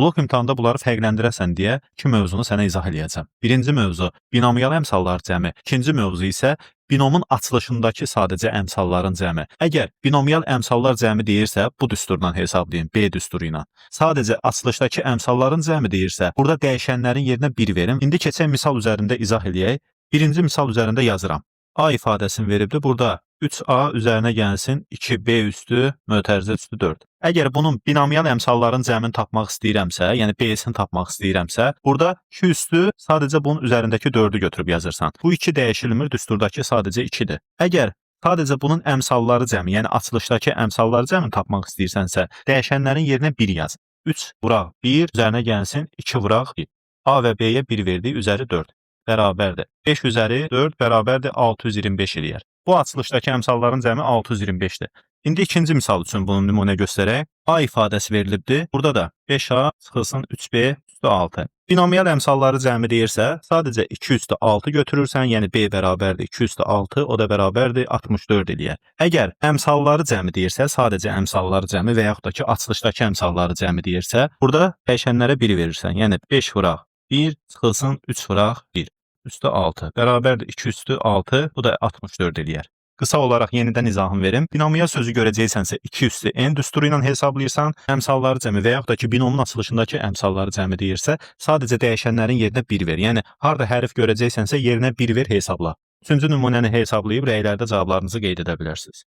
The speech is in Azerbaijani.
Blok imtahanda bunları fərqləndirəsən deyə iki mövzunu sənə izah eləyəcəm. Birinci mövzu binomial əmsallar cəmi, ikinci mövzu isə binomun açılışındakı sadəcə əmsalların cəmi. Əgər binomial əmsallar cəmi deyirsə, bu düsturdan hesablayın, B düsturu ilə. Sadəcə açılışdakı əmsalların cəmi deyirsə, burada dəyişənlərin yerinə 1 verim. İndi keçən misal üzərində izah eləyək. Birinci misal üzərində yazıram. A ifadəsini veribdir. Burada 3A üzərinə gəlsin 2B üstü mötərizə üstü 4. Əgər bunun binomial əmsalların cəmini tapmaq istəyirəmsə, yəni B-sini tapmaq istəyirəmsə, burada 2 üstü sadəcə bunun üzərindəki 4-ü götürüb yazırsan. Bu 2 dəyişilmir, düsturdakı sadəcə 2-dir. Əgər sadəcə bunun əmsalları cəmi, yəni açılışdakı əmsalları cəmini tapmaq istəyirsənsə, dəyişənlərin yerinə 1 yaz. 3 vuraq 1, üzərinə gəlsin 2 vuraq 1. A və B-yə 1 verdik, üzəri 4. Bərabərdir. 5 üzəri 4 bərabərdir 625 eləyər. Bu açılışdakı əmsalların cəmi 625-dir. İndi ikinci misal üçün bunu nümunə göstərək. A ifadəsi verilibdir. Burada da 5A çıxılsın 3B üstü 6. Binomial əmsalları cəmi deyirsə, sadəcə 2 üstü 6 götürürsən, yəni B bərabərdir 2 üstü 6, o da bərabərdir 64 eləyər. Əgər əmsalları cəmi deyirsə, sadəcə əmsalları cəmi və yaxud da ki, açılışdakı əmsalları cəmi deyirsə, burada dəyişənlərə 1 verirsən, yəni 5 vuraq 1 çıxılsın 3 vuraq 1 üstü 6 bərabərdir 2 üstü 6, bu da 64 eləyər. Qısa olaraq yenidən izahını verim. Binomial sözü görəcəksənsə 2 üstü n düsturu ilə hesablayırsan, əmsalları cəmi və yaxud da ki, binomun açılışındakı əmsalları cəmi deyirsə, sadəcə dəyişənlərin yerinə 1 ver. Yəni, harada hərf görəcəksənsə yerinə 1 ver hesabla. Üçüncü nümunəni hesablayıb rəylərdə cavablarınızı qeyd edə bilərsiniz.